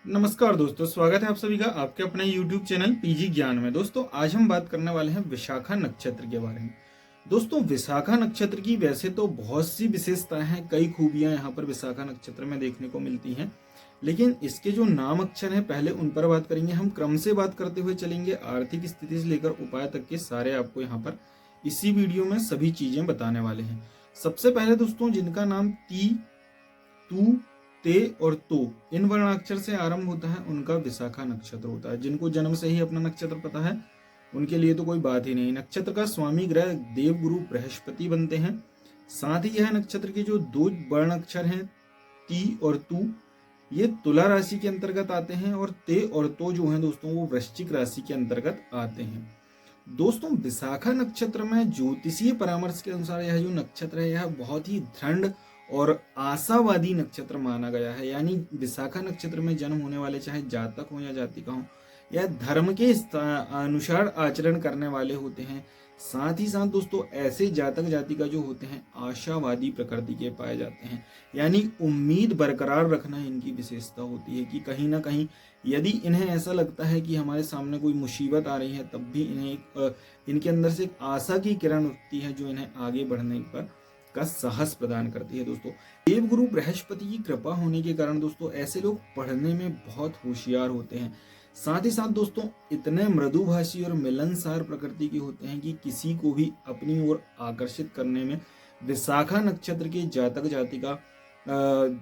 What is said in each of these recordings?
नमस्कार दोस्तों, स्वागत है आप सभी का आपके अपने YouTube चैनल पीजी ज्ञान में। दोस्तों आज हम बात करने वाले हैं विशाखा नक्षत्र के बारे में। दोस्तों विशाखा नक्षत्र की वैसे तो बहुत सी विशेषताएं हैं, कई खूबियां यहाँ पर विशाखा नक्षत्र में देखने को मिलती हैं, लेकिन इसके जो नाम अक्षर हैं पहले उन पर बात करेंगे। हम क्रम से बात करते हुए चलेंगे, आर्थिक स्थिति से लेकर उपाय तक के सारे आपको यहाँ पर इसी वीडियो में सभी चीजें बताने वाले हैं। सबसे पहले दोस्तों जिनका नाम ती, तू, ते और तो इन वर्णाक्षर से आरंभ होता है उनका विशाखा नक्षत्र होता है। जिनको जन्म से ही अपना नक्षत्र पता है उनके लिए तो कोई बात ही नहीं। नक्षत्र का स्वामी ग्रह देवगुरु बृहस्पति बनते हैं। साथ ही यह नक्षत्र के जो दो वर्ण अक्षर हैं ती और तू, ये तुला राशि के अंतर्गत आते हैं और ते और तो जो है दोस्तों वो वृश्चिक राशि के अंतर्गत आते हैं। दोस्तों विशाखा नक्षत्र में ज्योतिषीय परामर्श के अनुसार यह जो नक्षत्र है यह बहुत ही दृढ़ और आशावादी नक्षत्र माना गया है। यानी विशाखा नक्षत्र में जन्म होने वाले चाहे जातक हो या जातिका हो, यह धर्म के अनुसार आचरण करने वाले होते हैं। साथ ही साथ दोस्तों ऐसे जातक जातिका जो होते हैं आशावादी प्रकृति के पाए जाते हैं। यानी उम्मीद बरकरार रखना इनकी विशेषता होती है कि कहीं ना कहीं यदि इन्हें ऐसा लगता है कि हमारे सामने कोई मुसीबत आ रही है तब भी इन्हें इनके अंदर से एक आशा की किरण उठती है जो इन्हें आगे बढ़ने पर का साहस प्रदान करती है। दोस्तों देवगुरु बृहस्पति की कृपा होने के कारण दोस्तों ऐसे लोग पढ़ने में बहुत होशियार होते हैं। साथ ही साथ दोस्तों इतने मृदुभाषी और मिलनसार प्रकृति के होते हैं कि किसी को भी अपनी ओर आकर्षित करने में विशाखा नक्षत्र के जातक जातिका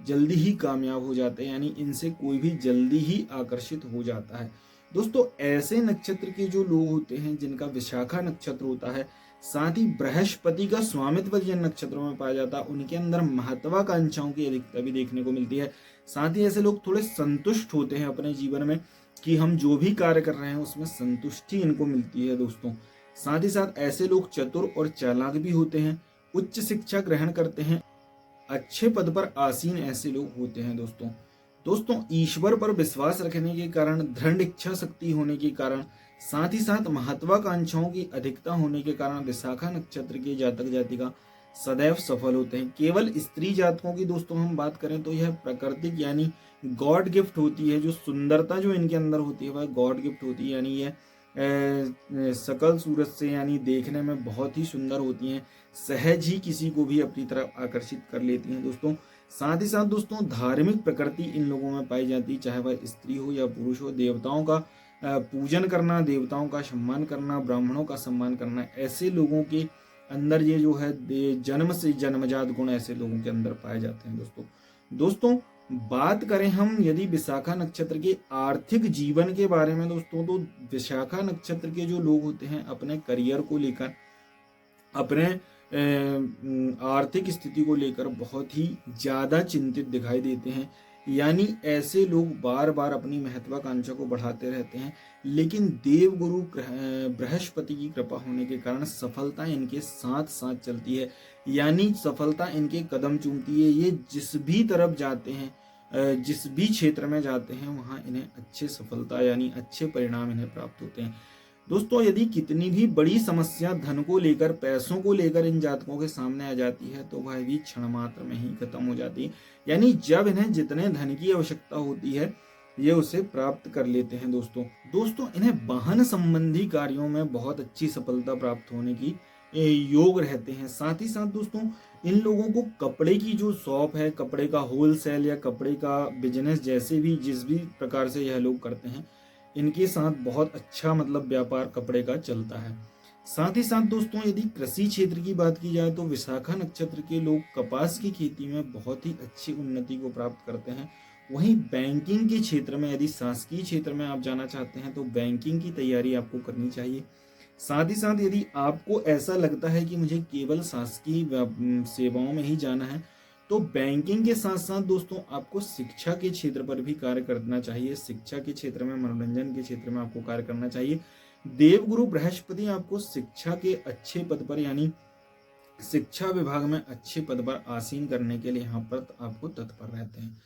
जल्दी ही कामयाब हो जाते हैं। यानी इनसे कोई भी जल्दी ही आकर्षित हो जाता है। दोस्तों ऐसे नक्षत्र के जो लोग होते हैं जिनका विशाखा नक्षत्र होता है, साथ ही बृहस्पति का स्वामित्व जिन नक्षत्रों में पाया जाता है उनके अंदर महत्वाकांक्षाओं की अधिकता भी देखने को मिलती है। साथ ही ऐसे लोग थोड़े संतुष्ट होते हैं अपने जीवन में कि हम जो भी कार्य कर रहे हैं उसमें संतुष्टि इनको मिलती है। दोस्तों साथ ही साथ ऐसे लोग चतुर और चालाक भी होते हैं, उच्च शिक्षा ग्रहण करते हैं, अच्छे पद पर आसीन ऐसे लोग होते हैं। दोस्तों ईश्वर पर विश्वास रखने के कारण, दृढ़ इच्छा शक्ति होने के कारण, साथ ही साथ महत्वाकांक्षाओं की अधिकता होने के कारण विशाखा नक्षत्र के जातक जातिका सदैव सफल होते हैं। केवल स्त्री जातकों की दोस्तों हम बात करें तो यह प्राकृतिक यानी गॉड गिफ्ट होती है। जो सुंदरता जो इनके अंदर होती है वह गॉड गिफ्ट होती है। यानी यह सकल सूरत से यानी देखने में बहुत ही सुंदर होती हैं, सहज ही किसी को भी अपनी तरफ आकर्षित कर लेती हैं। दोस्तों साथ ही साथ दोस्तों धार्मिक प्रकृति इन लोगों में पाई जाती है, चाहे वह स्त्री हो या पुरुष हो। देवताओं का पूजन करना, देवताओं का सम्मान करना, ब्राह्मणों का सम्मान करना, ऐसे लोगों के अंदर ये जो है जन्म से जन्मजात गुण ऐसे लोगों के अंदर पाए जाते हैं। दोस्तों बात करें हम यदि विशाखा नक्षत्र के आर्थिक जीवन के बारे में दोस्तों, तो विशाखा नक्षत्र के जो लोग होते हैं अपने करियर को लेकर, अपने आर्थिक स्थिति को लेकर बहुत ही ज्यादा चिंतित दिखाई देते हैं। यानी ऐसे लोग बार बार अपनी महत्वाकांक्षा को बढ़ाते रहते हैं, लेकिन देवगुरु बृहस्पति की कृपा होने के कारण सफलता इनके साथ साथ चलती है। यानी सफलता इनके कदम चूमती है। ये जिस भी तरफ जाते हैं, जिस भी क्षेत्र में जाते हैं वहां इन्हें अच्छे सफलता यानी अच्छे परिणाम इन्हें प्राप्त होते हैं। दोस्तों यदि कितनी भी बड़ी समस्या धन को लेकर, पैसों को लेकर इन जातकों के सामने आ जाती है तो वह भी क्षण मात्र में ही खत्म हो जाती है। यानी जब इन्हें जितने धन की आवश्यकता होती है ये उसे प्राप्त कर लेते हैं। दोस्तों इन्हें वाहन संबंधी कार्यों में बहुत अच्छी सफलता प्राप्त होने की योग रहते हैं। साथ ही साथ दोस्तों इन लोगों को कपड़े की जो शॉप है, कपड़े का होलसेल या कपड़े का बिजनेस, जैसे भी जिस भी प्रकार से यह लोग करते हैं, इनके साथ बहुत अच्छा मतलब व्यापार कपड़े का चलता है। साथ ही साथ दोस्तों यदि कृषि क्षेत्र की बात की जाए तो विशाखा नक्षत्र के लोग कपास की खेती में बहुत ही अच्छी उन्नति को प्राप्त करते हैं। वहीं बैंकिंग के क्षेत्र में, यदि शासकीय क्षेत्र में आप जाना चाहते हैं तो बैंकिंग की तैयारी आपको करनी चाहिए। साथ ही साथ यदि आपको ऐसा लगता है कि मुझे केवल शासकीय सेवाओं में ही जाना है तो बैंकिंग के साथ साथ दोस्तों आपको शिक्षा के क्षेत्र पर भी कार्य करना चाहिए। शिक्षा के क्षेत्र में, मनोरंजन के क्षेत्र में आपको कार्य करना चाहिए। देवगुरु बृहस्पति आपको शिक्षा के अच्छे पद पर यानी शिक्षा विभाग में अच्छे पद पर आसीन करने के लिए यहाँ पर आपको तत्पर रहते हैं।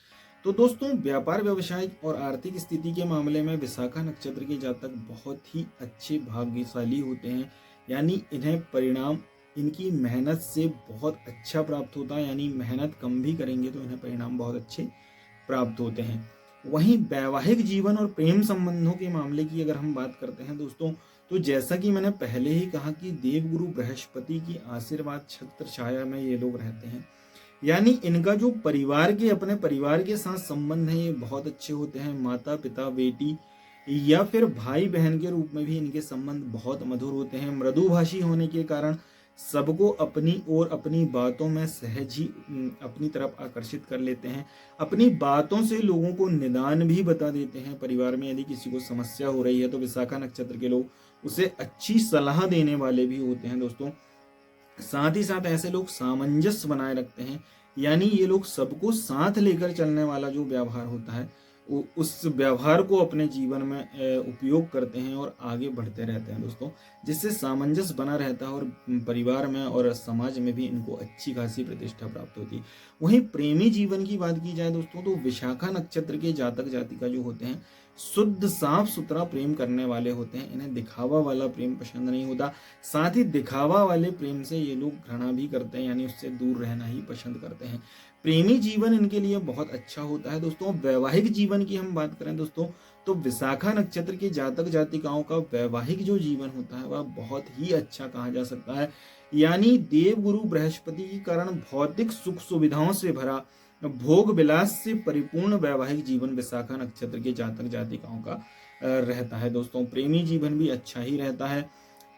तो दोस्तों व्यापार, व्यवसाय और आर्थिक स्थिति के मामले में विशाखा नक्षत्र के जातक बहुत ही अच्छे भाग्यशाली होते हैं। यानी इन्हें परिणाम इनकी मेहनत से बहुत अच्छा प्राप्त होता है। यानी मेहनत कम भी करेंगे तो इन्हें परिणाम बहुत अच्छे प्राप्त होते हैं। वहीं वैवाहिक जीवन और प्रेम संबंधों के मामले की अगर हम बात करते हैं दोस्तों, तो जैसा कि मैंने पहले ही कहा कि देवगुरु बृहस्पति की आशीर्वाद छत्र छाया में ये लोग रहते हैं, यानी इनका जो अपने परिवार के साथ संबंध है ये बहुत अच्छे होते हैं। माता पिता बेटी या फिर भाई बहन के रूप में भी इनके संबंध बहुत मधुर होते हैं। मृदुभाषी होने के कारण सबको अपनी और अपनी बातों में सहज ही अपनी तरफ आकर्षित कर लेते हैं। अपनी बातों से लोगों को निदान भी बता देते हैं। परिवार में यदि किसी को समस्या हो रही है तो विशाखा नक्षत्र के लोग उसे अच्छी सलाह देने वाले भी होते हैं दोस्तों। साथ ही साथ ऐसे लोग सामंजस्य बनाए रखते हैं, यानी ये लोग सबको साथ लेकर चलने वाला जो व्यवहार होता है उस व्यवहार को अपने जीवन में उपयोग करते हैं और आगे बढ़ते रहते हैं दोस्तों, जिससे सामंजस्य बना रहता है और परिवार में और समाज में भी इनको अच्छी खासी प्रतिष्ठा प्राप्त होती है। वहीं प्रेमी जीवन की बात की जाए दोस्तों, तो विशाखा नक्षत्र के जातक जातिका जो होते हैं शुद्ध साफ सुथरा प्रेम करने वाले होते हैं। इन्हें दिखावा वाला प्रेम पसंद नहीं होता। साथ ही दिखावा वाले प्रेम से ये लोग घृणा भी करते हैं, यानी उससे दूर रहना ही पसंद करते हैं। प्रेमी जीवन इनके लिए बहुत अच्छा होता है दोस्तों। वैवाहिक जीवन की हम बात करें दोस्तों, तो विशाखा नक्षत्र के जातक जातिकाओं का वैवाहिक जो जीवन होता है वह बहुत ही अच्छा कहा जा सकता है। यानी देवगुरु बृहस्पति के कारण भौतिक सुख सुविधाओं से भरा, भोग विलास से परिपूर्ण वैवाहिक जीवन विशाखा नक्षत्र के जातक जातिकाओं का रहता है दोस्तों। प्रेमी जीवन भी अच्छा ही रहता है।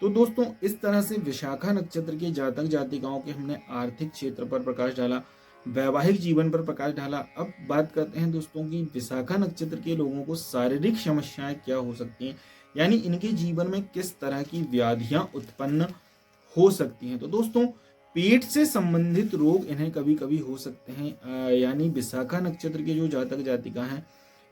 तो दोस्तों इस तरह से विशाखा नक्षत्र के जातक जातिकाओं के हमने आर्थिक क्षेत्र पर प्रकाश डाला, वैवाहिक जीवन पर प्रकाश डाला। अब बात करते हैं दोस्तों कि विशाखा नक्षत्र के लोगों को शारीरिक समस्याएं क्या हो सकती हैं, यानी इनके जीवन में किस तरह की व्याधियां उत्पन्न हो सकती हैं। तो दोस्तों पेट से संबंधित रोग इन्हें कभी कभी हो सकते हैं। यानी विशाखा नक्षत्र के जो जातक जातिका हैं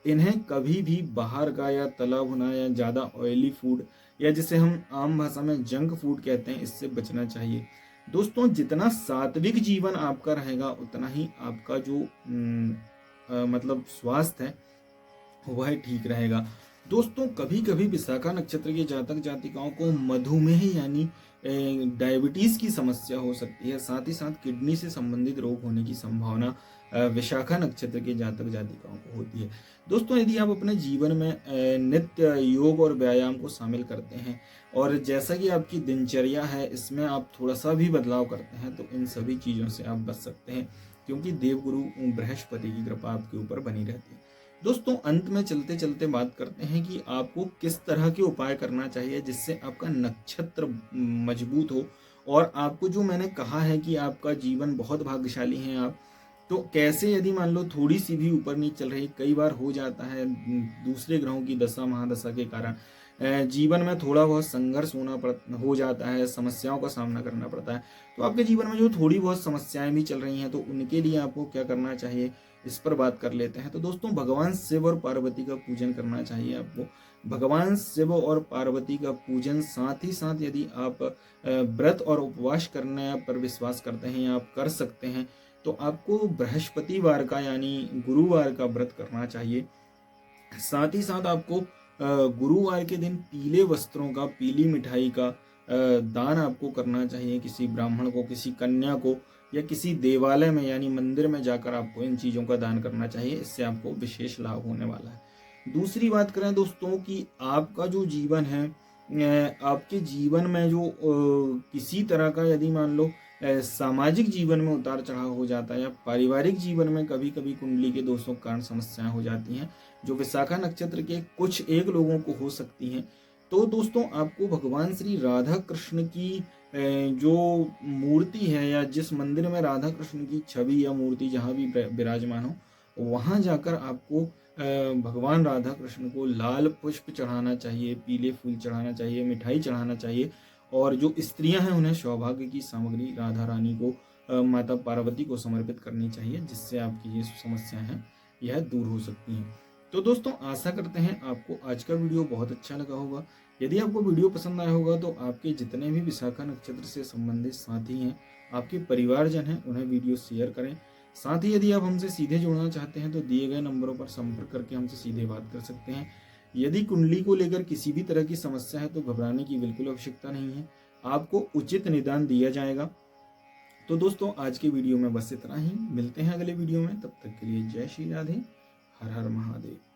इन्हें कभी भी बाहर का या तला भुना या ज़्यादा ऑयली फूड या जिसे हम आम भाषा में जंक फूड कहते हैं, इससे बचना चाहिए दोस्तों। जितना सात्विक जीवन आपका रहेगा उतना ही आपका जो मतलब स्वास्थ्य है वह ठीक रहेगा दोस्तों। कभी कभी विशाखा नक्षत्र के जातक जातिकाओं को मधुमेह यानी डायबिटीज की समस्या हो सकती है। साथ ही साथ किडनी से संबंधित रोग होने की संभावना विशाखा नक्षत्र के जातक जातिकाओं को होती है दोस्तों। यदि आप अपने जीवन में नित्य योग और व्यायाम को शामिल करते हैं और जैसा कि आपकी दिनचर्या है इसमें आप थोड़ा सा भी बदलाव करते हैं तो इन सभी चीज़ों से आप बच सकते हैं, क्योंकि देवगुरु बृहस्पति की कृपा आपके ऊपर बनी रहती है दोस्तों। अंत में चलते चलते बात करते हैं कि आपको किस तरह के उपाय करना चाहिए जिससे आपका नक्षत्र मजबूत हो और आपको जो मैंने कहा है कि आपका जीवन बहुत भाग्यशाली है आप, तो कैसे यदि मान लो थोड़ी सी भी ऊपर नीचे चल रही, कई बार हो जाता है दूसरे ग्रहों की दशा महादशा के कारण जीवन में थोड़ा बहुत संघर्ष हो जाता है, समस्याओं का सामना करना पड़ता है। तो आपके जीवन में जो थोड़ी बहुत समस्याएं भी चल रही हैं तो उनके लिए आपको क्या करना चाहिए इस पर बात कर लेते हैं। तो दोस्तों भगवान शिव और पार्वती का पूजन करना चाहिए आपको। भगवान शिव और पार्वती का पूजन, साथ ही साथ यदि आप व्रत और उपवास करने पर विश्वास करते हैं या आप कर सकते हैं तो आपको बृहस्पतिवार का यानी गुरुवार का व्रत करना चाहिए। साथ ही साथ आपको गुरुवार के दिन पीले वस्त्रों का, पीली मिठाई का दान आपको करना चाहिए किसी ब्राह्मण को, किसी कन्या को, या किसी देवालय में यानी मंदिर में जाकर आपको इन चीज़ों का दान करना चाहिए। इससे आपको विशेष लाभ होने वाला है। दूसरी बात करें दोस्तों कि आपका जो जीवन है, आपके जीवन में जो किसी तरह का यदि मान लो सामाजिक जीवन में उतार चढ़ाव हो जाता है या पारिवारिक जीवन में कभी कभी कुंडली के दोषों के कारण समस्याएं हो जाती हैं जो विशाखा नक्षत्र के कुछ एक लोगों को हो सकती हैं, तो दोस्तों आपको भगवान श्री राधा कृष्ण की जो मूर्ति है या जिस मंदिर में राधा कृष्ण की छवि या मूर्ति जहाँ भी विराजमान हो वहाँ जाकर आपको भगवान राधा कृष्ण को लाल पुष्प चढ़ाना चाहिए, पीले फूल चढ़ाना चाहिए, मिठाई चढ़ाना चाहिए। और जो स्त्रियां हैं उन्हें सौभाग्य की सामग्री राधा रानी को, माता पार्वती को समर्पित करनी चाहिए, जिससे आपकी ये समस्याएं हैं यह दूर हो सकती हैं। तो दोस्तों आशा करते हैं आपको आज का वीडियो बहुत अच्छा लगा होगा। यदि आपको वीडियो पसंद आया होगा तो आपके जितने भी विशाखा नक्षत्र से संबंधित साथी हैं, आपके परिवारजन हैं, उन्हें वीडियो शेयर करें। साथ ही यदि आप हमसे सीधे जुड़ना चाहते हैं तो दिए गए नंबरों पर संपर्क करके हमसे सीधे बात कर सकते हैं। यदि कुंडली को लेकर किसी भी तरह की समस्या है तो घबराने की बिल्कुल आवश्यकता नहीं है, आपको उचित निदान दिया जाएगा। तो दोस्तों आज के वीडियो में बस इतना ही, मिलते हैं अगले वीडियो में, तब तक के लिए जय श्री राधे, हर हर महादेव।